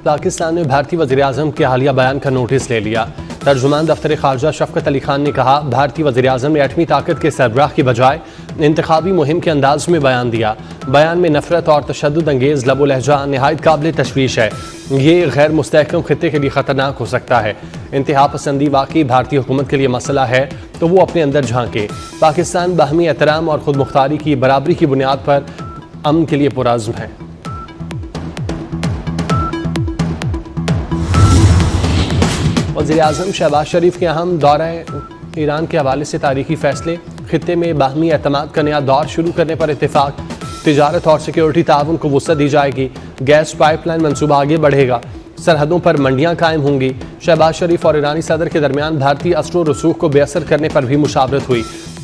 पाकिस्तान ने भारतीय वज़ीर-ए-आज़म के हालिया बयान का नोटिस ले लिया। तर्जुमान दफ्तर खारजा शफकत अली खान ने कहा, भारतीय वज़ीर-ए-आज़म ने एटमी ताकत के सरबराह की बजाय इंतखाबी मुहिम के अंदाज में बयान दिया। बयान में नफरत और तशद्दुद अंगेज़ लबो लहजा नहायत काबिल तशवीश है। ये गैर मुस्तहकम खित्ते के लिए ख़तरनाक हो सकता है। इंतहा पसंदी वाकई भारतीय हुकूमत के लिए मसला है तो वो अपने अंदर झांके। पाकिस्तान बाहमी एहतराम और खुद मुख्तारी की बराबरी की बुनियाद पर अमन के लिए पुरअज़्म है। वज़ीर-ए-आज़म शहबाज शरीफ के अहम दौरा ईरान के हवाले से तारीखी फैसले, खित्ते में बाहमी एतमाद का नया दौर शुरू करने पर इत्तेफाक, तिजारत और सिक्योरिटी ताउन को वुसअत दी जाएगी, गैस पाइपलाइन मनसूबा आगे बढ़ेगा, सरहदों पर मंडियां कायम होंगी। शहबाज शरीफ और ईरानी सदर के दरमियान भारतीय असर व रसूख को बेअसर करने पर भी मुशावरत हुई।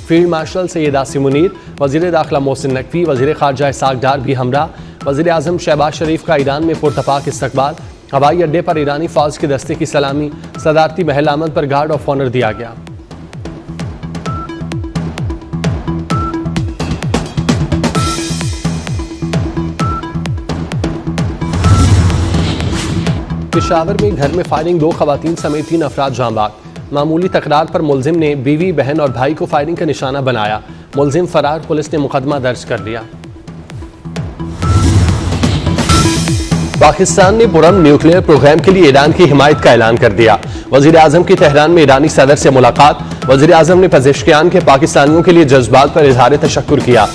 फील्ड मार्शल सैयद आसिम मुनीर, वज़ीर दाखिला मोहसिन नकवी, वज़ीर ख़ारजा इसाक डार भी हमरा। वज़ीर-ए-आज़म शहबाज शरीफ का ईरान में पुरतपाक इस्तकबाल, हवाई अड्डे पर ईरानी फ़ौज के दस्ते की सलामी, सदारती महल आमद पर गार्ड ऑफ ऑनर दिया गया। पेशावर में घर में फायरिंग, 2 खवातीन समेत 3 अफराद जाँ बाग। मामूली तकरार पर मुलजिम ने बीवी, बहन और भाई को फायरिंग का निशाना बनाया। मुलजिम फरार, पुलिस ने मुकदमा दर्ज कर लिया। पाकिस्तान ने पुरअमन न्यूक्लियर प्रोग्राम के लिए ईरान की हिमायत का ऐलान कर दिया। वज़ीर-ए-आज़म की तेहरान में ईरानी सदर से मुलाकात। वज़ीर-ए-आज़म ने पज़ेश्कियान के पाकिस्तानियों के लिए जज्बात पर इजहार तशक्कुर किया।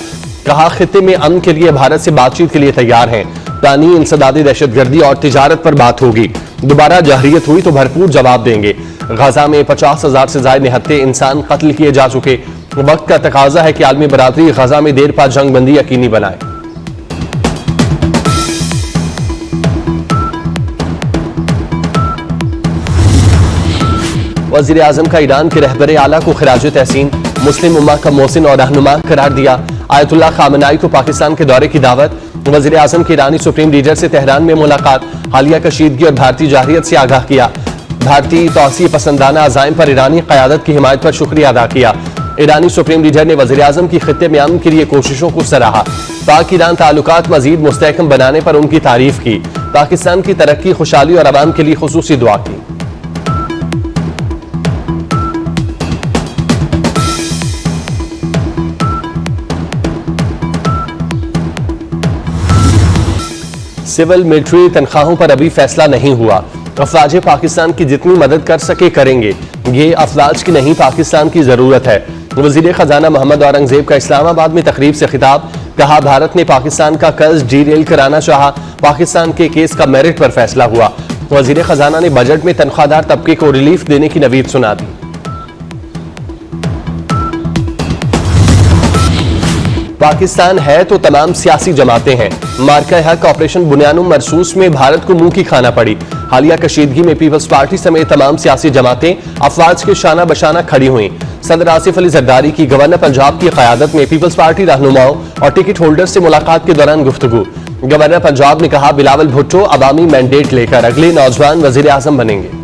कहा, खित्ते में अमन के लिए भारत से बातचीत के लिए तैयार हैं। तानी, इंसदादी दहशतगर्दी और तिजारत पर बात होगी। दोबारा जहरियत हुई तो भरपूर जवाब देंगे। गजा में 50,000 से ज़ायद निहत्ते इंसान कत्ल किए जा चुके। वक्त का तकाजा है कि आलमी बरादरी गजा में देर पा जंग बंदी यकीनी बनाए। वज़ीर-ए-आज़म का ईरान के रहबरे आला को खिराज तहसीन, मुस्लिम उम्मा का मोहसिन और रहनुमा करार दिया। आयतुल्लाह खामेनी को पाकिस्तान के दौरे की दावत। वज़ीर-ए-आज़म की ईरानी सुप्रीम लीडर से तेहरान में मुलाकात, हालिया कशीदगी और भारतीय जाहिरियत से आगाह किया। भारतीय तौसीय पसंदाना अज़ाइम पर ईरानी क़यादत की हिमायत पर शुक्रिया अदा किया। ईरानी सुप्रीम लीडर ने वज़ीर-ए-आज़म की खित्ते में अमन के लिए कोशिशों को सराहा। पाक ईरान ताल्लुकात मज़ीद मुस्तहकम बनाने पर उनकी तारीफ की। पाकिस्तान की तरक्की, खुशहाली और अवाम के लिए खुसूसी दुआ की। सिविल मिलिट्री तनख्वाहों पर अभी फैसला नहीं हुआ। अफवाज पाकिस्तान की जितनी मदद कर सके करेंगे। ये अफवाज की नहीं, पाकिस्तान की जरूरत है। वजीर खजाना मोहम्मद औरंगजेब का इस्लामाबाद में तकरीब से खिताब। कहा, भारत ने पाकिस्तान का कर्ज डीरेल कराना चाहा, पाकिस्तान के केस का मेरिट पर फैसला हुआ। वजीर खजाना ने बजट में तनख्वाहदार तबके को रिलीफ देने की नवीद सुना दी। पाकिस्तान है तो तमाम सियासी जमातें हैं। मार्का हक ऑपरेशन बुनियानुम मरसूस में भारत को मुंह की खाना पड़ी। हालिया कशीदगी में पीपल्स पार्टी समेत तमाम सियासी जमातें अफवाज के शाना बशाना खड़ी हुई। सदर आसिफ अली जरदारी की गवर्नर पंजाब की क़यादत में पीपल्स पार्टी रहनुमाओं और टिकट होल्डर से मुलाकात के दौरान गुफ्तगू। गवर्नर पंजाब ने कहा, बिलावल भुट्टो अवामी मैंडेट लेकर अगले नौजवान वजीर आज़म बनेंगे।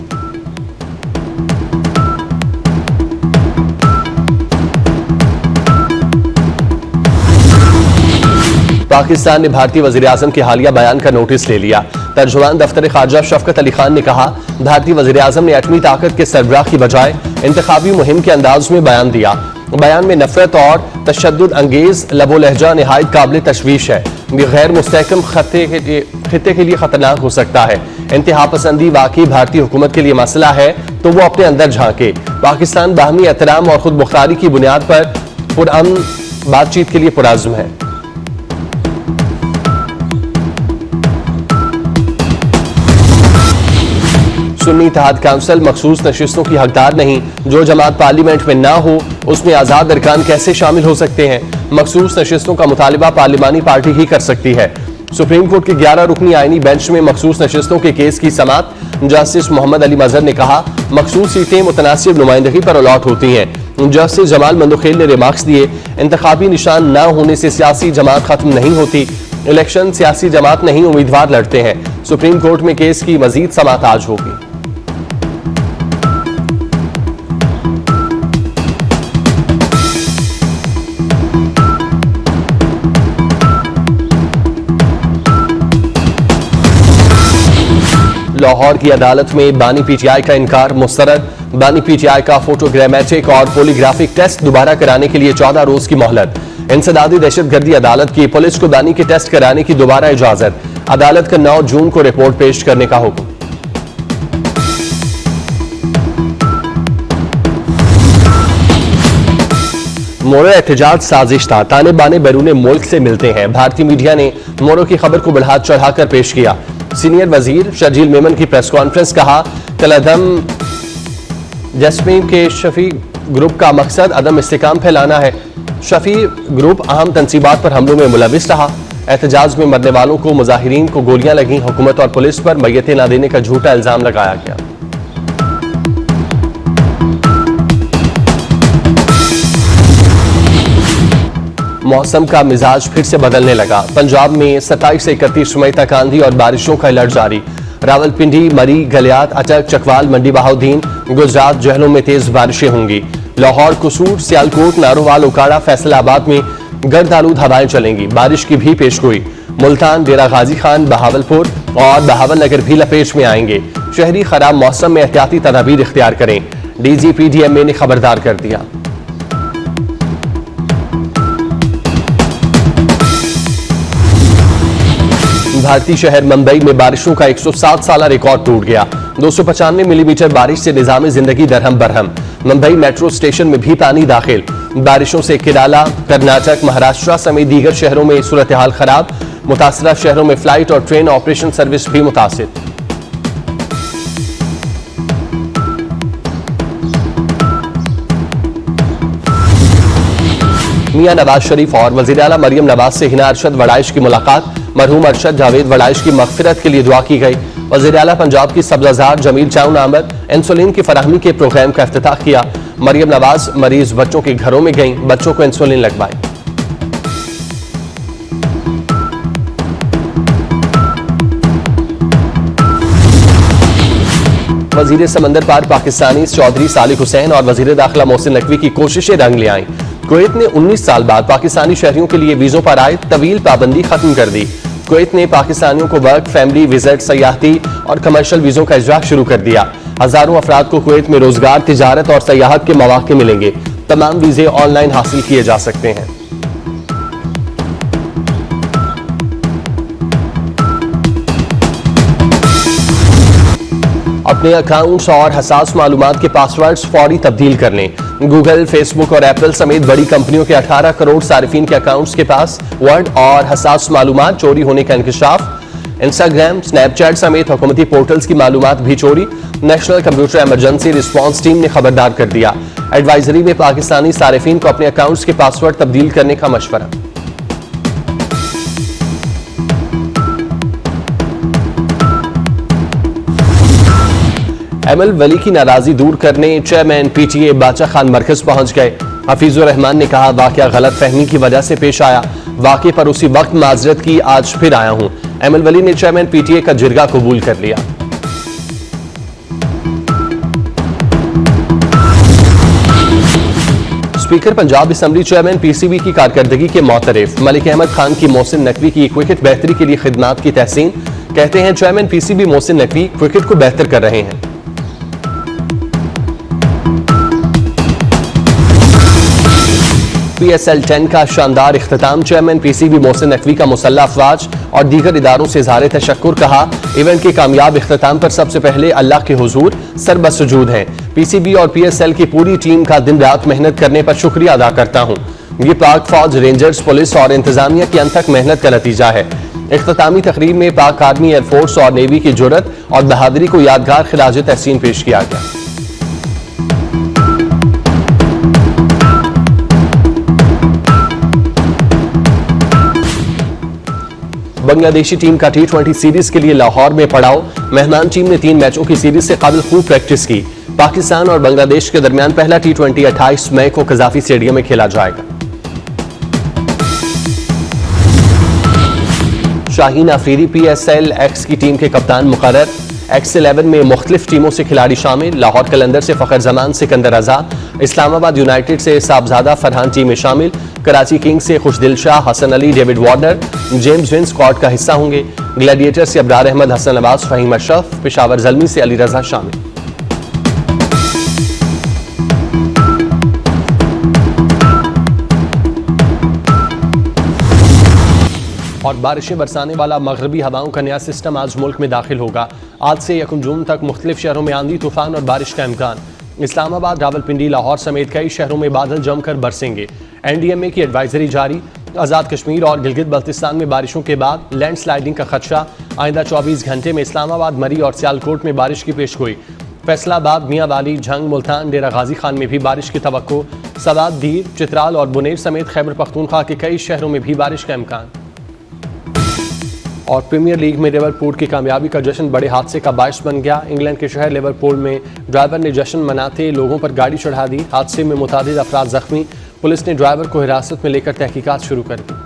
पाकिस्तान ने भारतीय वज़ीर-ए-आज़म के हालिया बयान का नोटिस ले लिया। तर्जुमान दफ्तर खारजा शफकत अली खान ने कहा, भारतीय वज़ीर-ए-आज़म ने एटमी ताकत के सरबराह की बजाय इंतखाबी मुहिम के अंदाज में बयान दिया। बयान में नफरत और तशद्दुद अंगेज लबो लहजा नहायत काबिल तशवीश है। ये गैर मुस्तहकम खित्ते के लिए ख़तरनाक हो सकता है। इंतहा पसंदी वाकई भारतीय हुकूमत के लिए मसला है तो वो अपने अंदर झांके। पाकिस्तान बाहमी एहतराम और खुद मुख्तारी की बुनियाद पर पुरअमन बातचीत के लिए पुरअज़्म है। सुन्नी इत्तेहाद काउंसिल मखसूस नशिस्तों की हकदार नहीं। जो जमात पार्लियामेंट में ना हो उसमें आज़ाद अरकान कैसे शामिल हो सकते हैं। मखसूस नशिस्तों का मुतालिबा पार्लिमानी पार्टी ही कर सकती है। सुप्रीम कोर्ट के 11 रुकनी आईनी बेंच में मखसूस नशिस्तों के केस की समात। जस्टिस मोहम्मद अली मजहर ने कहा, मखसूस सीटें मुतनासिब नुमाइंदगी पर अलॉट होती हैं। जस्टिस जमाल मंदोखेल ने रिमार्क्स दिए, इंतखाबी निशान न होने से सियासी जमात खत्म नहीं होती। इलेक्शन सियासी जमात नहीं, उम्मीदवार लड़ते हैं। सुप्रीम कोर्ट में केस की मजीद समात आज होगी। लाहौर की अदालत में बानी पीटीआई का इनकार मुस्तरद। बानी पीटीआई का फोटोग्रामेट्रिक और पोलीग्राफिक टेस्ट दोबारा कराने के लिए 14 रोज की मोहलत। इंसदादी दहशतगर्दी अदालत की पुलिस को बानी के टेस्ट कराने की दोबारा इजाजत। अदालत का 9 जून को रिपोर्ट पेश करने का हुक्म। मोरो एहतजाज साजिश था, ताने बाने बैरूने मुल्क से मिलते हैं। भारतीय मीडिया ने मोरो की खबर को बढ़ा चढ़ाकर पेश किया। सीनियर वजीर शर्जील मेमन की प्रेस कॉन्फ्रेंस, कहा कलअदम जस्मीन के शफी ग्रुप का मकसद अदम इस्तेकाम फैलाना है। शफी ग्रुप अहम तनसीबात पर हमलों में मुलविस रहा। एहतजाज में मरने वालों को मुजाहिरीन को गोलियां लगीं। हुकूमत और पुलिस पर मैयतें न देने का झूठा इल्जाम लगाया गया। मौसम का मिजाज फिर से बदलने लगा। पंजाब में 27 से 31 मई तक आंधी और बारिशों का अलर्ट जारी। रावलपिंडी, मरी, गलियात, अटक, चकवाल, मंडी बहाउद्दीन, गुजरात जहलों में तेज बारिशें होंगी। लाहौर, कसूर, सियालकोट, नारोवाल, उकाड़ा, फैसलाबाद में गर्द आलूद हवाएं चलेंगी। बारिश की भी पेशगोई। मुल्तान, डेरा गाजी खान, बहावलपुर और बहावल नगर भी लपेट में आएंगे। शहरी खराब मौसम में एहतियाती तदाबीर इख्तियार करें। DGPDMA ने खबरदार कर दिया। भारतीय शहर मुंबई में बारिशों का 107 साला रिकॉर्ड टूट गया। 295 मिलीमीटर बारिश से निजाम जिंदगी दरहम बरहम। मुंबई मेट्रो स्टेशन में भी पानी दाखिल। बारिशों से केरला, कर्नाटक, महाराष्ट्र समेत दीगर शहरों में सूरत हाल खराब। मुतासरा शहरों में फ्लाइट और ट्रेन ऑपरेशन सर्विस भी मुतासिर। मियां नवाज शरीफ और वज़ीर आला मरियम नवाज से हिना अरशद वड़ाइश की मुलाकात। मरहूम अरशद जावेद वड़ाइश की मगफिरत के लिए दुआ की गई। वज़ीर आला पंजाब की सब्ज़ाजार जमील चाउन अहमद इंसुलिन की फराहमी के प्रोग्राम का इफ्तिताह किया। मरियम नवाज मरीज बच्चों के घरों में गईं, बच्चों को इंसुलिन लगवाई। वजीर समंदर पार पाकिस्तानी चौधरी सालिक हुसैन और वजीर दाखिला मोहसिन नकवी की कोशिशें रंग ले आईं। कुवैत ने 19 साल बाद पाकिस्तानी शहरियों के लिए वीजों पर आए तवील पाबंदी खत्म कर दी। कुवैत ने पाकिस्तानियों को वर्क, फैमिली विजिट, सयाहती और कमर्शियल वीजों का इजरा शुरू कर दिया। हजारों अफराद को कुवैत में रोजगार, तिजारत और सयाहत के मौके मिलेंगे। तमाम वीजे ऑनलाइन हासिल किए जा सकते हैं। अपने अकाउंट्स और हसास मालूमात के पासवर्ड्स फौरी तब्दील कर लें। गूगल, फेसबुक और एप्पल समेत बड़ी कंपनियों के 18 करोड़ सारिफिन के अकाउंट्स के पास वर्ड और हसास मालूमात चोरी होने का इंकशाफ। इंस्टाग्राम, स्नैपचैट समेत हुकूमती पोर्टल्स की मालूमात भी चोरी। National computer emergency response team ने खबरदार कर दिया। एडवाइजरी में पाकिस्तानी सारिफिन को अपने अकाउंट्स के पासवर्ड तब्दील करने का मशवरा। एमएल वली की नाराजगी दूर करने चेयरमैन पीटीए बाचा खान मरकज पहुंच गए। हफीजुर रहमान ने कहा, वाकया गलत फहमी की वजह से पेश आया। वाकये पर उसी वक्त माजरत की, आज फिर आया हूं। एमएल वली ने चेयरमैन पीटीए का जिरगा कबूल कर लिया। Speaker Punjab assembly chairman PCB की कारकर्दगी के मोतरफ। मलिक अहमद खान की मोहसिन नकवी की क्रिकेट बेहतरी के लिए खिदमात की तहसीन। कहते हैं chairman PCB Mohsin Naqvi cricket को बेहतर कर रहे हैं। PSL 10 का शानदार इख्तिताम। चेयरमैन पीसीबी मोहसिन नकवी का मुसल्ला अफवाज और दीगर इदारों से इज़हार तशक्कुर। कहा, इवेंट के कामयाब इख्तिताम पर सबसे पहले अल्लाह के हुजूर सरबसुजूद हैं। पीसीबी और PSL की पूरी टीम का दिन रात मेहनत करने पर शुक्रिया अदा करता हूँ। ये पाक फौज, रेंजर्स, पुलिस और इंतजामिया की अनथक मेहनत का नतीजा है। इख्तितामी तकरीब में पाक आर्मी, एयरफोर्स और नेवी की जुर्रत और बहादुरी को यादगार खिराज तहसीन पेश किया गया। बांग्लादेशी टीम का T20 सीरीज के लिए लाहौर में पड़ाव। मेहमान टीम ने 3 मैचों की सीरीज से काबिल खूब प्रैक्टिस की। पाकिस्तान और बांग्लादेश के दरमियान पहला T20 28 मई को कजाफी स्टेडियम में खेला जाएगा। शाहीन अफरीदी PSL X की टीम के कप्तान मुकर्रर। X11 में मुख्तलिफ टीमों से खिलाड़ी शामिल। लाहौर कलंदर से फखर जमान, सिकंदर आजाद, इस्लामाबाद यूनाइटेड से साहबजादा फरहान टीम में शामिल। कराची किंग्स से Khushdil Shah, Hasan Ali, David Warner, James Vince squad का हिस्सा होंगे। ग्लैडिएटर से अब्रार अहमद, हसन नवाज, फहीम अशरफ, पेशावर ज़ल्मी से अली रजा शामिल। और बारिशें बरसाने वाला मगरबी हवाओं का नया सिस्टम आज मुल्क में दाखिल होगा। आज से 1 जून तक मुख्तलिफ शहरों में आंधी, तूफान और बारिश का इम्कान। इस्लामाबाद, रावलपिंडी, लाहौर समेत कई शहरों में बादल जमकर बरसेंगे। NDMA की एडवाइजरी जारी। आज़ाद कश्मीर और गिलगित बल्तिस्तान में बारिशों के बाद लैंडस्लाइडिंग का खदशा। आइंदा 24 घंटे में इस्लामाबाद, मरी और सियालकोट में बारिश की पेशगोई। फैसलाबाद, मियाँ वाली, झंग, मुल्तान, डेरा गाजी खान में भी बारिश की तवक्को। सवात, दीर, चित्राल और बुनेर समेत खैबर पख्तूनख्वा के कई शहरों में भी बारिश का इम्कान। और प्रीमियर लीग में लिवरपूल की कामयाबी का जश्न बड़े हादसे का बायस बन गया। इंग्लैंड के शहर लिवरपूल में ड्राइवर ने जश्न मनाते लोगों पर गाड़ी चढ़ा दी। हादसे में मुतादिद अफराद जख्मी। पुलिस ने ड्राइवर को हिरासत में लेकर तहकीकात शुरू कर दी।